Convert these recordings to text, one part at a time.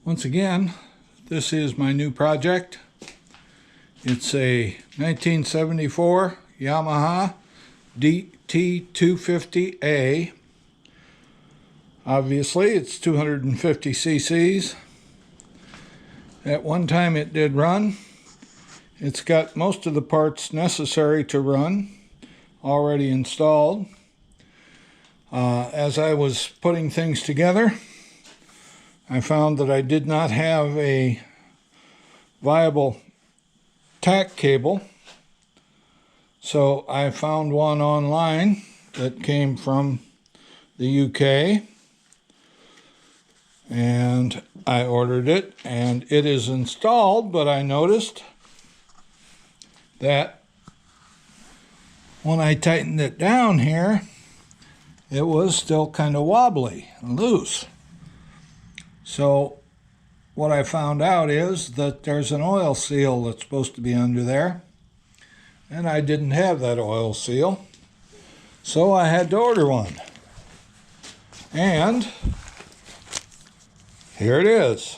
Once again, this is my new project. It's a 1974 Yamaha DT250A. Obviously, it's 250 cc's. At one time it did run. It's got most of the parts necessary to run already installed. As I was putting things together, I found that I did not have a viable tack cable, so I found one online that came from the UK, and I ordered it, and it is installed, but I noticed that when I tightened it down here, it was still kind of wobbly and loose. So what I found out is that there's an oil seal that's supposed to be under there, and I didn't have that oil seal, so I had to order one. And here it is,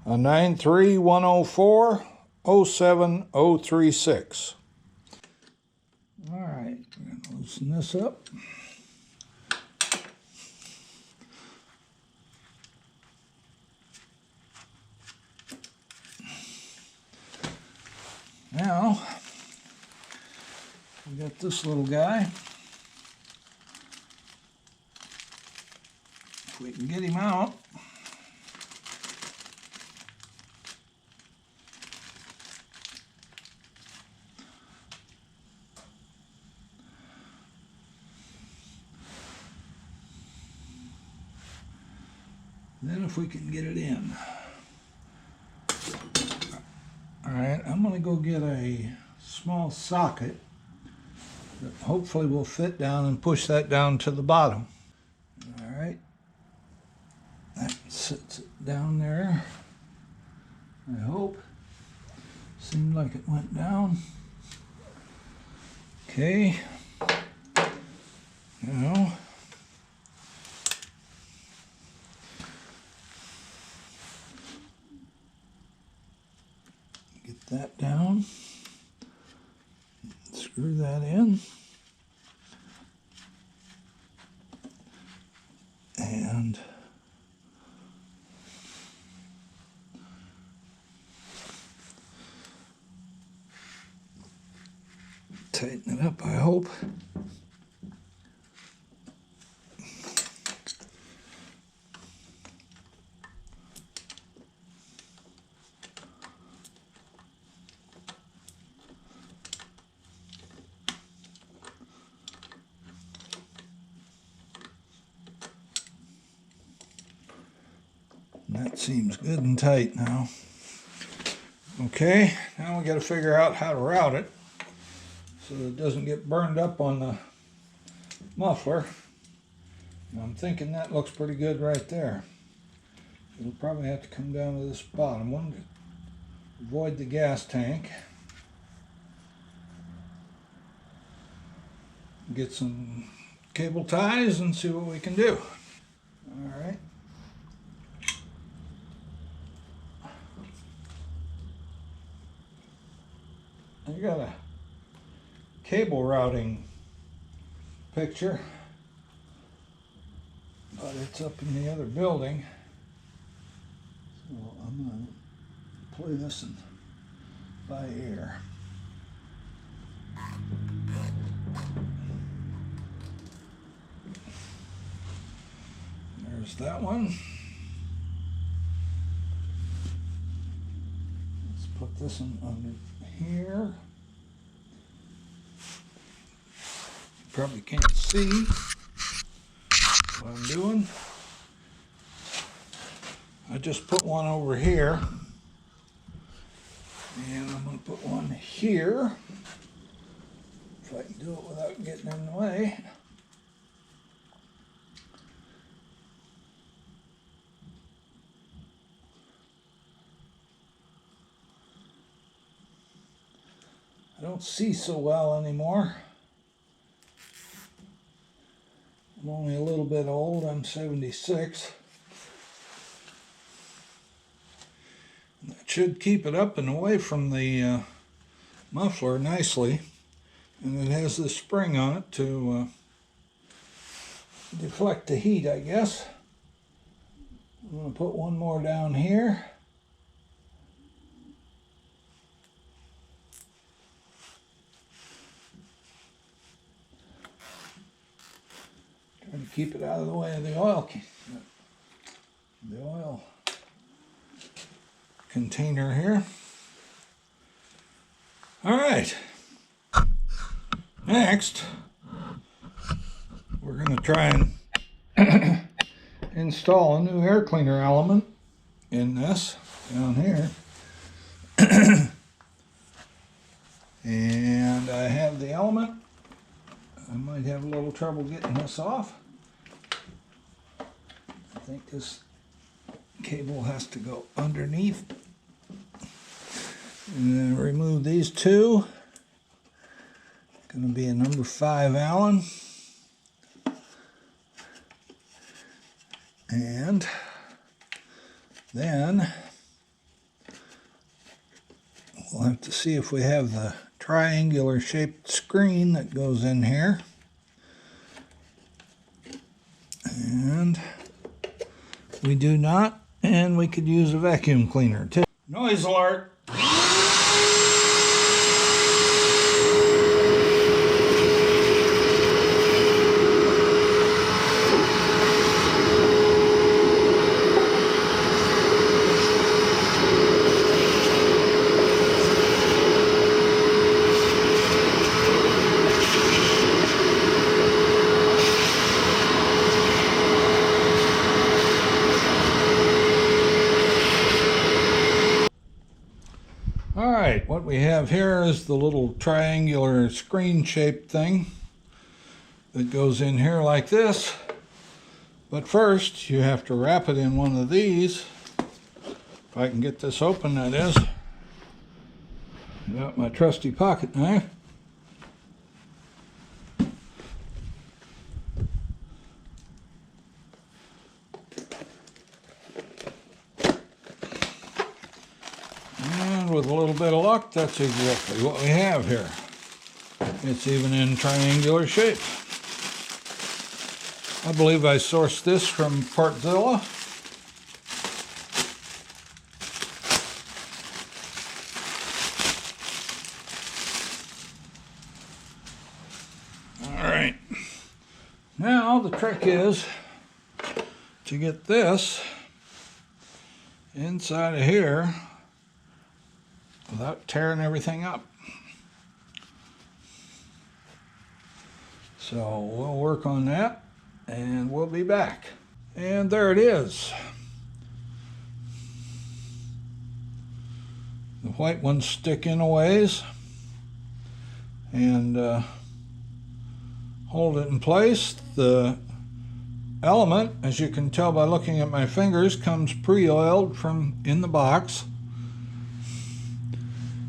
a 93104-07036. All right, we're going to loosen this up. Now, we got this little guy. If we can get him out. Then if we can get it in. Alright, I'm going to go get a small socket that hopefully will fit down and push that down to the bottom. Alright, that sits it down there, I hope. Seemed like it went down. Okay, now that down, screw that in, and tighten it up, I hope. That seems good and tight now. Okay, now we got to figure out how to route it so that it doesn't get burned up on the muffler. And I'm thinking that looks pretty good right there. It'll probably have to come down to this bottom one to avoid the gas tank. Get some cable ties and see what we can do. All right. I got a cable routing picture, but it's up in the other building. So I'm going to play this in by ear. There's that one. Let's put this one under here. You probably can't see what I'm doing. I just put one over here, and I'm going to put one here, if I can do it without getting in the way. I don't see so well anymore. I'm only a little bit old, I'm 76. That should keep it up and away from the muffler nicely. And it has this spring on it to deflect the heat, I guess. I'm going to put one more down here. Trying to keep it out of the way of the oil container here. All right. Next, we're going to try and install a new air cleaner element in this down here. And I have the element. I might have a little trouble getting this off. I think this cable has to go underneath. And then remove these two. Going to be a number 5 Allen. And then we'll have to see if we have the triangular shaped screen that goes in here. And we do not, and we could use a vacuum cleaner too. Noise alert! Alright, what we have here is the little triangular screen shaped thing that goes in here like this. But first you have to wrap it in one of these. If I can get this open, that is. Got my trusty pocket knife. And with a little bit of luck, that's exactly what we have here. It's even in triangular shape. I believe I sourced this from Partzilla. All right. Now the trick is to get this inside of here without tearing everything up. So we'll work on that and we'll be back. And there it is. The white ones stick in a ways and hold it in place. The element, as you can tell by looking at my fingers, comes pre-oiled from in the box.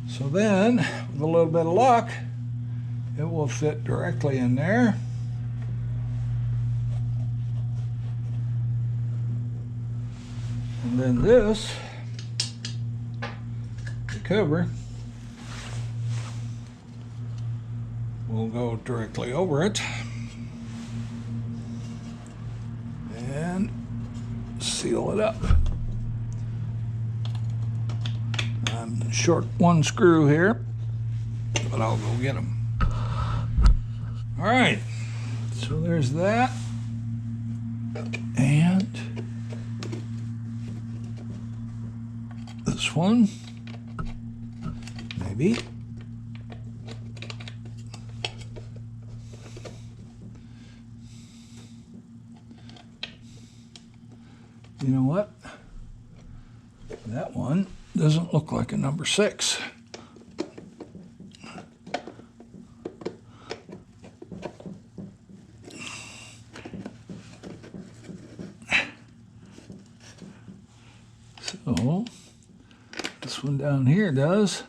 So then, with a little bit of luck, it will fit directly in there. And then this, the cover, will go directly over it. And seal it up. I'm short one screw here, but I'll go get them. All right, so there's that. And this one, maybe. You know what? That one doesn't look like a number 6. So this one down here does.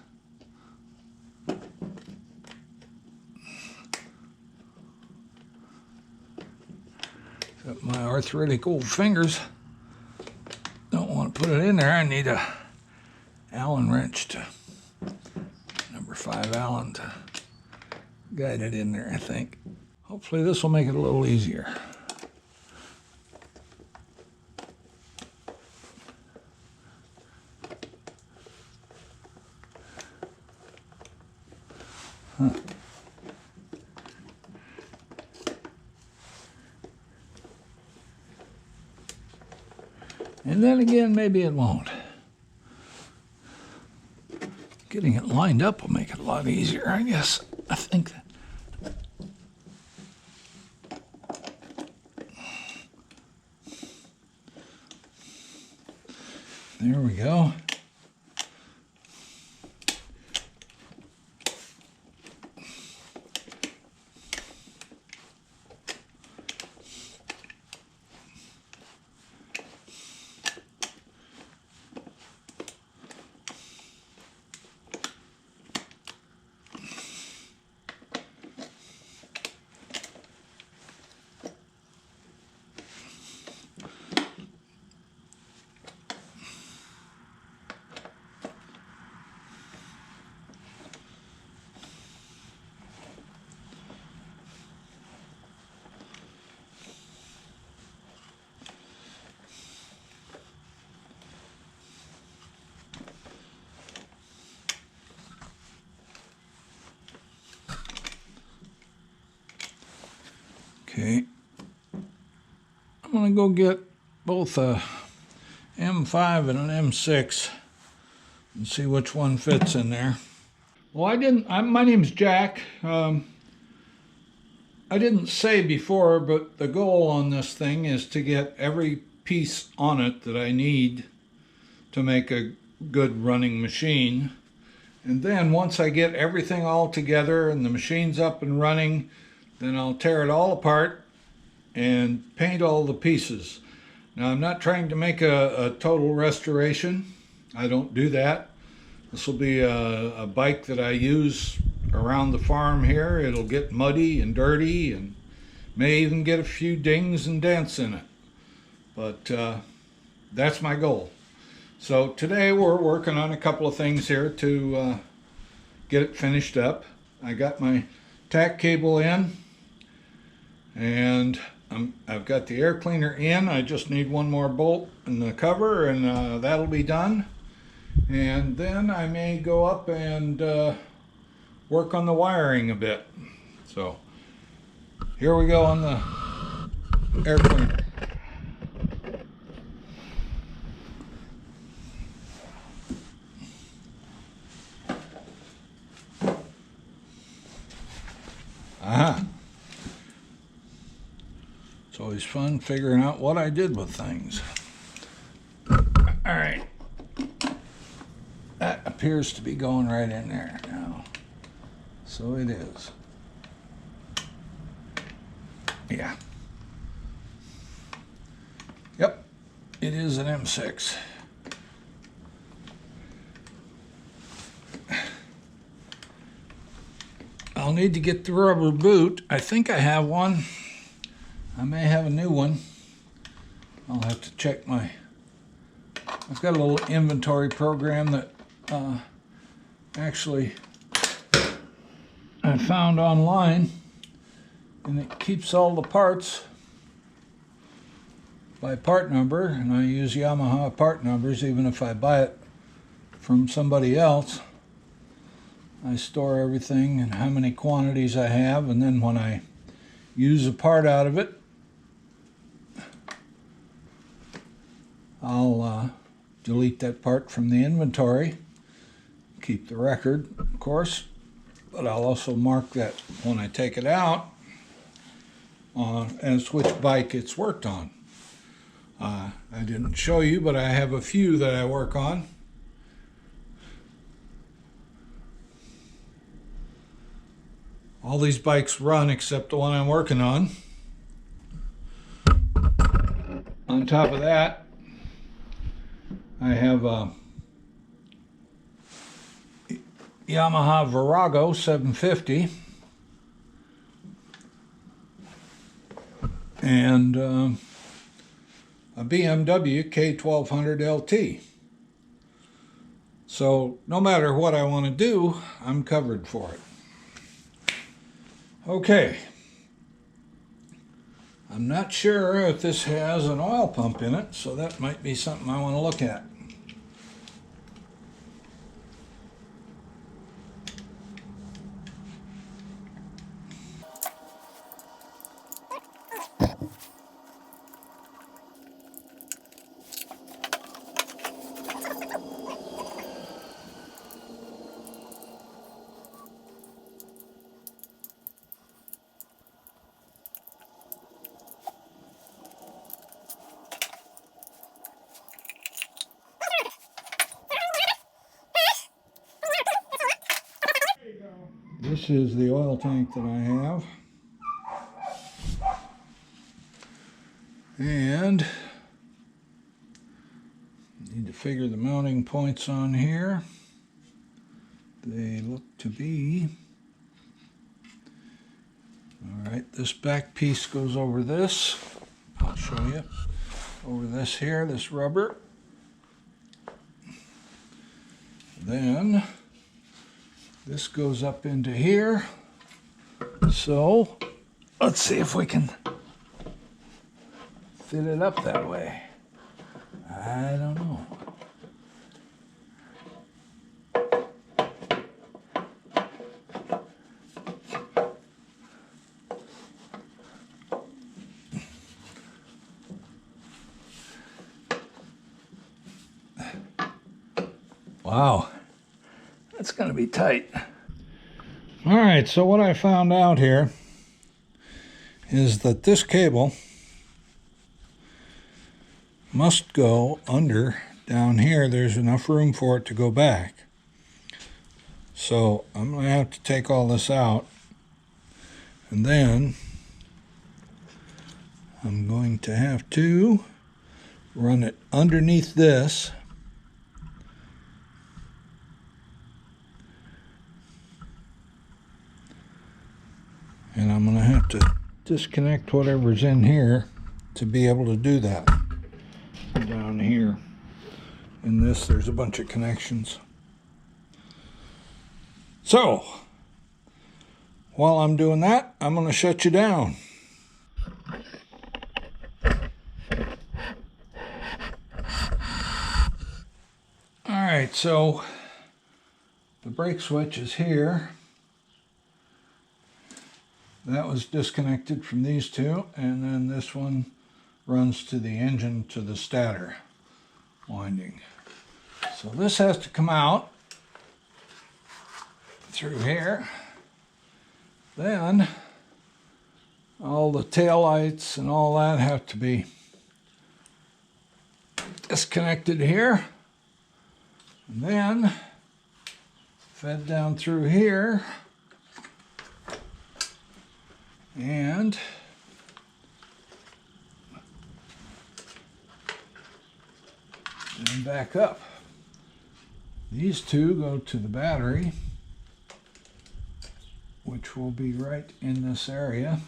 Got my arthritic old fingers. Don't want to put it in there. I need a Allen wrench to number 5 Allen to guide it in there, I think. Hopefully this will make it a little easier. Huh. And then again, maybe it won't. Getting it lined up will make it a lot easier, I guess. I think that. There we go. Okay, I'm going to go get both a M5 and an M6 and see which one fits in there. Well, my name's Jack. I didn't say before, but the goal on this thing is to get every piece on it that I need to make a good running machine. And then once I get everything all together and the machine's up and running, then I'll tear it all apart and paint all the pieces. Now, I'm not trying to make a total restoration. I don't do that. This will be a bike that I use around the farm here. It'll get muddy and dirty and may even get a few dings and dents in it. But that's my goal. So today we're working on a couple of things here to get it finished up. I got my tack cable in, and I've got the air cleaner in. I just need one more bolt in the cover, and that'll be done. And then I may go up and work on the wiring a bit. So here we go on the air cleaner. Aha. It's always fun figuring out what I did with things. All right. That appears to be going right in there now. So it is. Yeah. Yep. It is an M6. I'll need to get the rubber boot. I think I have one. I may have a new one. I'll have to check my... I've got a little inventory program that actually I found online, and it keeps all the parts by part number, and I use Yamaha part numbers even if I buy it from somebody else. I store everything and how many quantities I have, and then when I use a part out of it, I'll delete that part from the inventory, keep the record, of course, but I'll also mark that when I take it out as which bike it's worked on. I didn't show you, but I have a few that I work on. All these bikes run except the one I'm working on. On top of that, I have a Yamaha Virago 750 and a BMW K1200 LT. So no matter what I want to do, I'm covered for it. Okay. I'm not sure if this has an oil pump in it, so that might be something I want to look at. This is the oil tank that I have. And need to figure the mounting points on here. They look to be, all right, this back piece goes over this. I'll show you. Over this here, this rubber. Then this goes up into here. So let's see if we can fit it up that way. I don't know. Wow, that's going to be tight. All right, so what I found out here is that this cable must go under down here. There's enough room for it to go back. So I'm going to have to take all this out, and then I'm going to have to run it underneath this. And I'm going to have to disconnect whatever's in here to be able to do that. Down here in this, there's a bunch of connections. So, while I'm doing that, I'm going to shut you down. Alright, so the brake switch is here. That was disconnected from these two, and then this one runs to the engine, to the stator winding. So this has to come out through here. Then all the tail lights and all that have to be disconnected here, and then fed down through here, and then back up. These two go to the battery, which will be right in this area.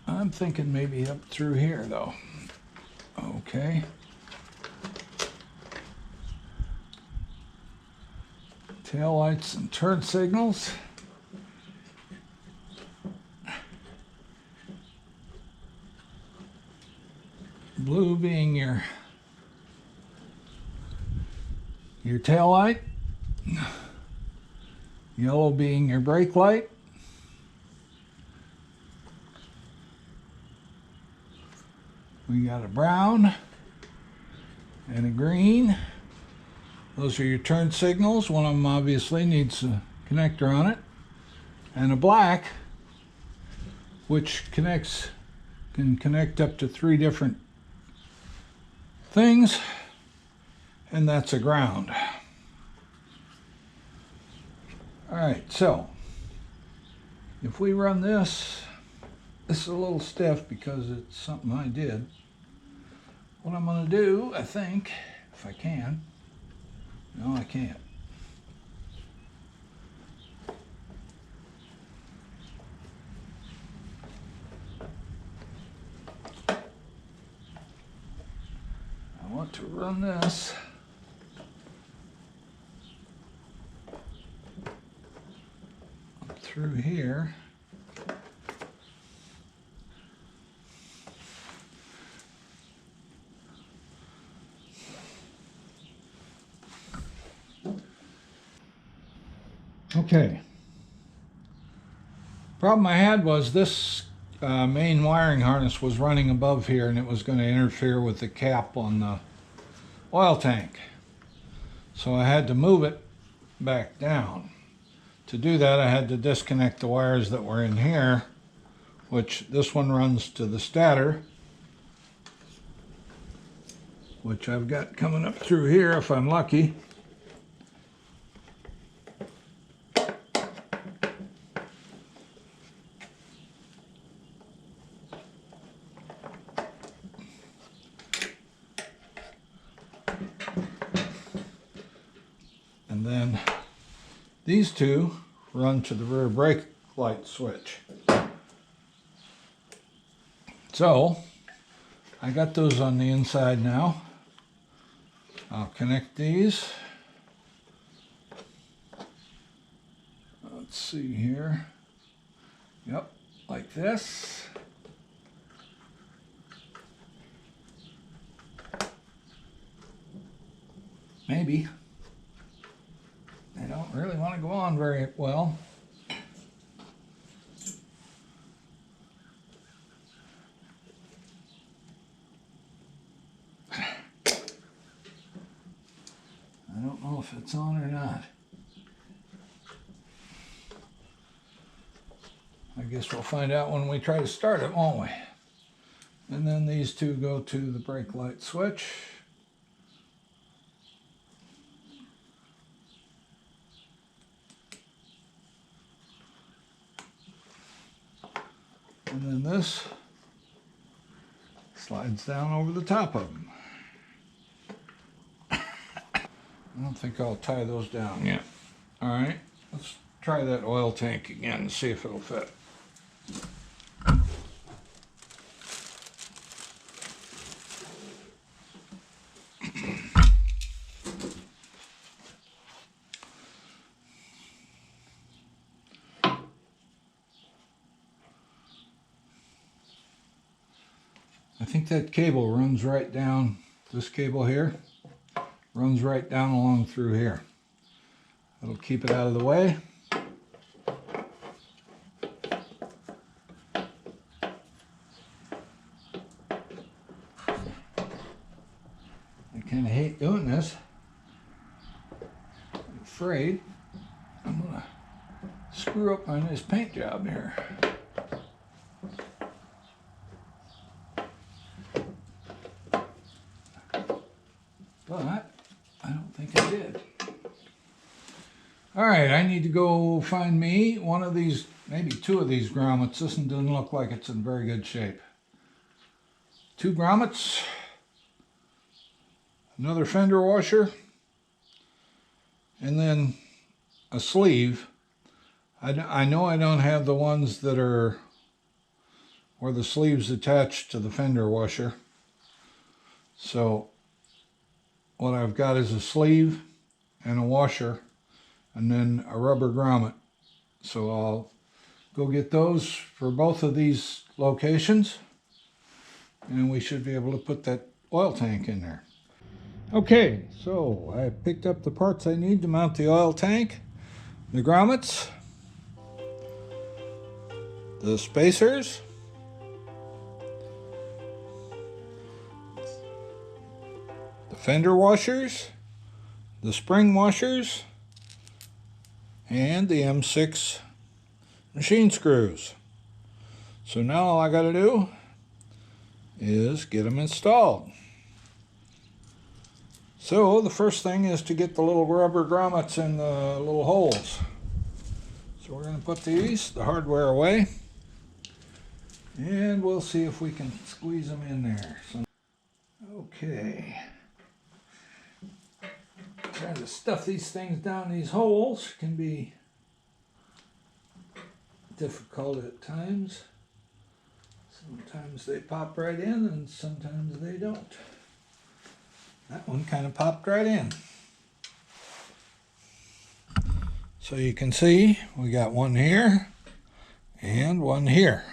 I'm thinking maybe up through here though. Okay. Tail lights and turn signals. Blue being your tail light, yellow being your brake light, we got a brown and a green. Those are your turn signals. One of them obviously needs a connector on it, and a black, which can connect up to 3 different things, and that's a ground. All right, so if we run this is a little stiff because it's something I did. What I'm going to do, I think, if I can, no, I can't. I want to run this through here. Okay. Problem I had was this main wiring harness was running above here, and it was going to interfere with the cap on the oil tank. So I had to move it back down. To do that, I had to disconnect the wires that were in here, which this one runs to the stator, which I've got coming up through here if I'm lucky. And then these two run to the rear brake light switch. So I got those on the inside now. I'll connect these. Let's see here. Yep, like this. Maybe. They don't really want to go on very well. I don't know if it's on or not. I guess we'll find out when we try to start it, won't we? And then these two go to the brake light switch. And then this slides down over the top of them. I don't think I'll tie those down yet. All right, let's try that oil tank again and see if it'll fit. I think that cable runs right down, this cable here, runs right down along through here. It'll keep it out of the way. I kind of hate doing this. I'm afraid I'm going to screw up my nice paint job here. But I don't think I did. All right, I need to go find me one of these, maybe two of these grommets. This one doesn't look like it's in very good shape. Two grommets, another fender washer, and then a sleeve. I know I don't have the ones that are where the sleeve's attached to the fender washer. So what I've got is a sleeve and a washer and then a rubber grommet. So I'll go get those for both of these locations and we should be able to put that oil tank in there. Okay, so I picked up the parts I need to mount the oil tank, the grommets, the spacers, the fender washers, the spring washers, and the M6 machine screws. So now all I got to do is get them installed. So the first thing is to get the little rubber grommets in the little holes. So we're going to put these, the hardware away, and we'll see if we can squeeze them in there. So, okay. Trying to stuff these things down these holes can be difficult at times. Sometimes they pop right in and sometimes they don't. That one kind of popped right in. So you can see we got one here and one here.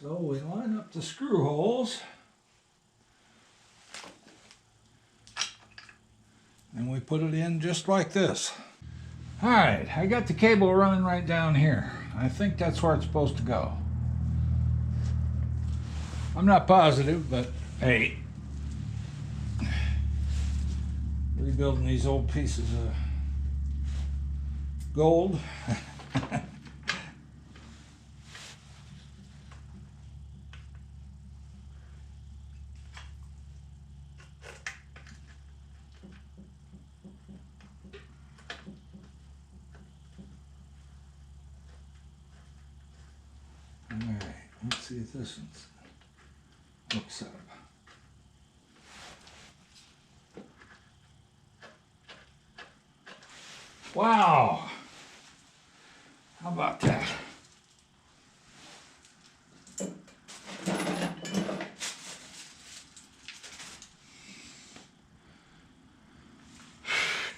So we line up the screw holes and we put it in just like this. Alright, I got the cable running right down here. I think that's where it's supposed to go. I'm not positive, but hey, rebuilding these old pieces of gold. Alright, let's see if this one's hooks up. Wow! How about that?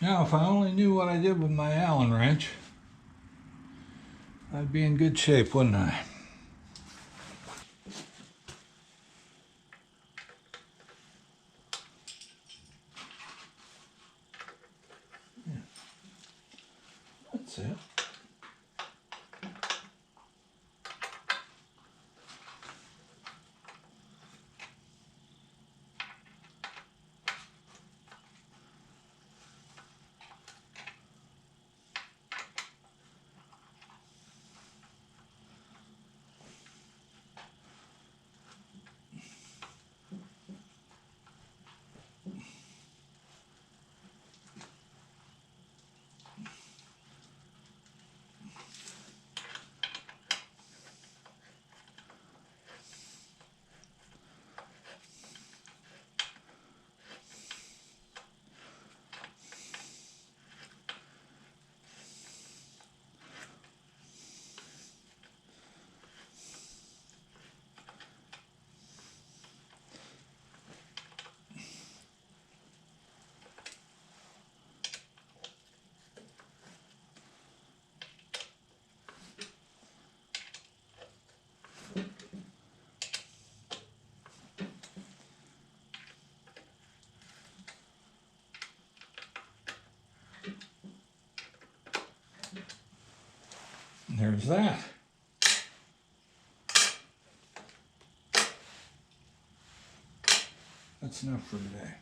Now, if I only knew what I did with my Allen wrench, I'd be in good shape, wouldn't I? Yeah. That's it. There's that. That's enough for today.